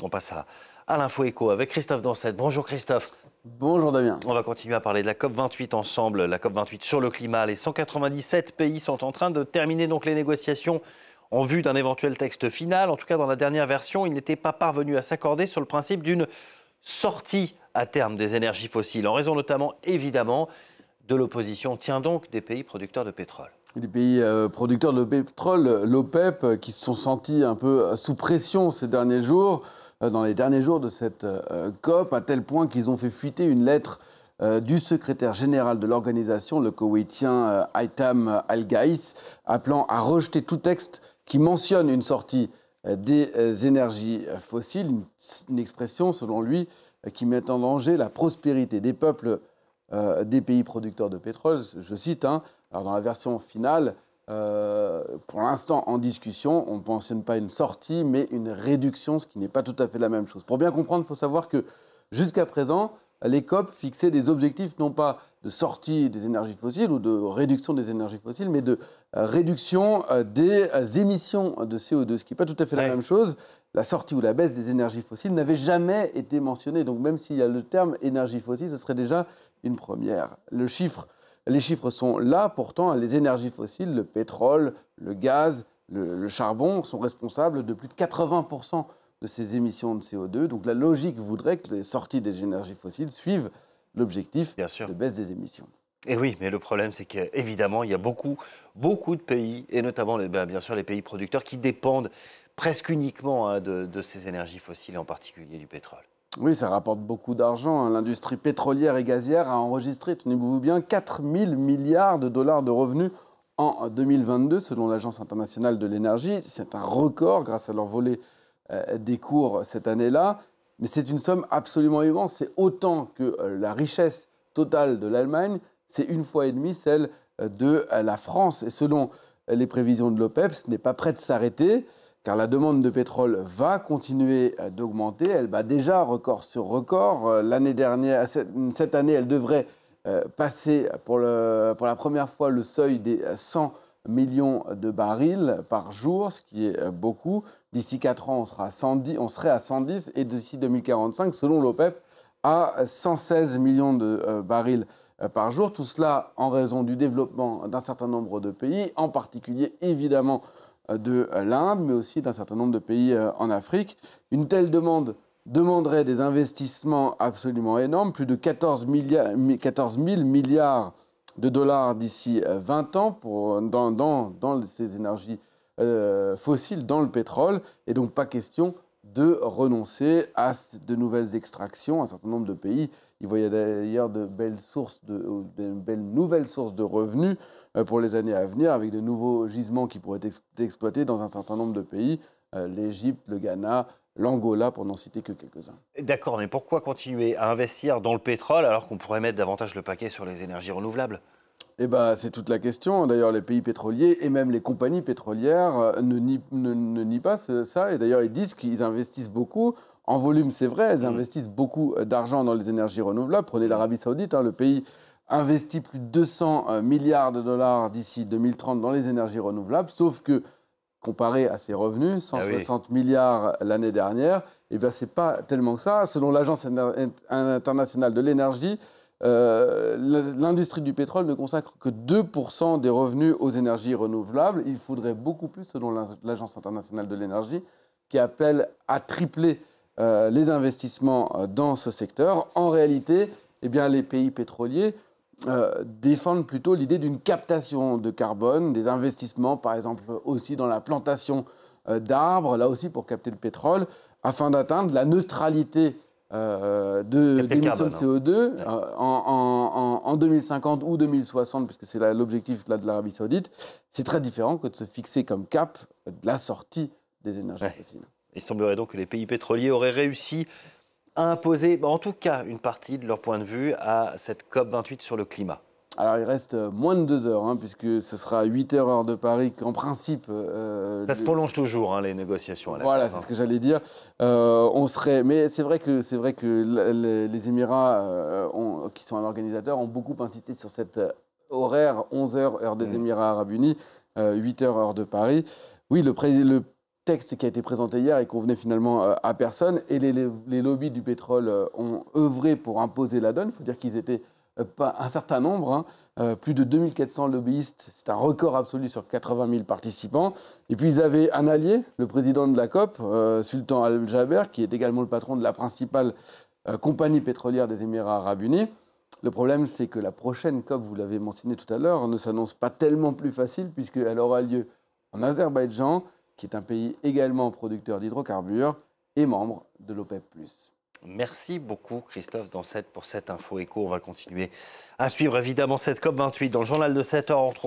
On passe à l'info éco avec Christophe Dansette. Bonjour Christophe. Bonjour Damien. On va continuer à parler de la COP28 ensemble, la COP28 sur le climat. Les 197 pays sont en train de terminer donc les négociations en vue d'un éventuel texte final. En tout cas, dans la dernière version, ils n'étaient pas parvenus à s'accorder sur le principe d'une sortie à terme des énergies fossiles, en raison notamment, évidemment, de l'opposition, tiens donc, des pays producteurs de pétrole. Les pays producteurs de pétrole, l'OPEP, qui se sont sentis un peu sous pression ces derniers jours, dans les derniers jours de cette COP, à tel point qu'ils ont fait fuiter une lettre du secrétaire général de l'organisation, le koweïtien Haitham Al-Gaïs, appelant à rejeter tout texte qui mentionne une sortie des énergies fossiles, une expression, selon lui, qui met en danger la prospérité des peuples des pays producteurs de pétrole. Je cite, alors dans la version finale, pour l'instant en discussion, on ne mentionne pas une sortie, mais une réduction, ce qui n'est pas tout à fait la même chose. Pour bien comprendre, il faut savoir que jusqu'à présent, les COP fixaient des objectifs non pas de sortie des énergies fossiles ou de réduction des énergies fossiles, mais de réduction des émissions de CO2, ce qui n'est pas tout à fait la même chose. La sortie ou la baisse des énergies fossiles n'avait jamais été mentionnée. Donc même s'il y a le terme énergie fossile, ce serait déjà une première. Les chiffres sont là, pourtant, les énergies fossiles, le pétrole, le gaz, le charbon sont responsables de plus de 80% de ces émissions de CO2. Donc la logique voudrait que les sorties des énergies fossiles suivent l'objectif de baisse des émissions. Et oui, mais le problème, c'est qu'évidemment, il y a beaucoup de pays, et notamment, bien sûr, les pays producteurs, qui dépendent presque uniquement de ces énergies fossiles, et en particulier du pétrole. Oui, ça rapporte beaucoup d'argent. L'industrie pétrolière et gazière a enregistré, tenez-vous bien, 4 000 milliards de dollars de revenus en 2022, selon l'Agence internationale de l'énergie. C'est un record grâce à leur volet des cours cette année-là. Mais c'est une somme absolument immense. C'est autant que la richesse totale de l'Allemagne. C'est une fois et demie celle de la France. Et selon les prévisions de l'OPEP, ce n'est pas prêt de s'arrêter, car la demande de pétrole va continuer d'augmenter. Elle bat déjà record sur record. L'année dernière, cette année, elle devrait passer pour la première fois le seuil des 100 millions de barils par jour, ce qui est beaucoup. D'ici 4 ans, on serait à 110 et d'ici 2045, selon l'OPEP, à 116 millions de barils par jour. Tout cela en raison du développement d'un certain nombre de pays, en particulier évidemment de l'Inde, mais aussi d'un certain nombre de pays en Afrique. Une telle demande demanderait des investissements absolument énormes, plus de 14 000 milliards de dollars d'ici 20 ans dans ces énergies fossiles, dans le pétrole, et donc pas question de renoncer à de nouvelles extractions. Un certain nombre de pays, il voyait d'ailleurs de belles nouvelles sources de revenus pour les années à venir, avec de nouveaux gisements qui pourraient être exploités dans un certain nombre de pays, l'Égypte, le Ghana, l'Angola, pour n'en citer que quelques-uns. D'accord, mais pourquoi continuer à investir dans le pétrole alors qu'on pourrait mettre davantage le paquet sur les énergies renouvelables ? Eh ben, c'est toute la question. D'ailleurs, les pays pétroliers et même les compagnies pétrolières ne nient pas ça. Et d'ailleurs, ils disent qu'ils investissent beaucoup. En volume, c'est vrai, elles investissent beaucoup d'argent dans les énergies renouvelables. Prenez l'Arabie Saoudite, le pays investit plus de 200 milliards de dollars d'ici 2030 dans les énergies renouvelables. Sauf que, comparé à ses revenus, 160 milliards l'année dernière, eh bien, c'est pas tellement que ça. Selon l'Agence internationale de l'énergie, l'industrie du pétrole ne consacre que 2% des revenus aux énergies renouvelables. Il faudrait beaucoup plus, selon l'Agence internationale de l'énergie, qui appelle à tripler les investissements dans ce secteur. En réalité, eh bien, les pays pétroliers défendent plutôt l'idée d'une captation de carbone, des investissements, par exemple, aussi dans la plantation d'arbres, là aussi pour capter le pétrole, afin d'atteindre la neutralité d'émissions de CO2 en 2050 ou 2060, puisque c'est l'objectif de l'Arabie Saoudite. C'est très différent que de se fixer comme cap de la sortie des énergies fossiles. Il semblerait donc que les pays pétroliers auraient réussi à imposer, en tout cas, une partie de leur point de vue à cette COP28 sur le climat. Alors, il reste moins de 2 heures, puisque ce sera à 8 h heure de Paris, qu'en principe... ça se prolonge toujours, les négociations. Voilà, c'est ce que j'allais dire. Mais c'est vrai que les Émirats, qui sont un organisateur, ont beaucoup insisté sur cet horaire, 11 h heure des Émirats Arabes Unis, 8 h heure de Paris. Oui, le texte qui a été présenté hier et convenait finalement à personne. Et les lobbies du pétrole ont œuvré pour imposer la donne. Il faut dire qu'ils étaient pas un certain nombre, plus de 2400 lobbyistes. C'est un record absolu sur 80 000 participants. Et puis ils avaient un allié, le président de la COP, Sultan Al-Jaber, qui est également le patron de la principale compagnie pétrolière des Émirats arabes unis. Le problème, c'est que la prochaine COP, vous l'avez mentionné tout à l'heure, ne s'annonce pas tellement plus facile puisqu'elle aura lieu en Azerbaïdjan, qui est un pays également producteur d'hydrocarbures et membre de l'OPEP+. Merci beaucoup Christophe Dansette pour cette info écho. On va continuer à suivre évidemment cette COP28 dans le journal de 7 heures. On retrouvera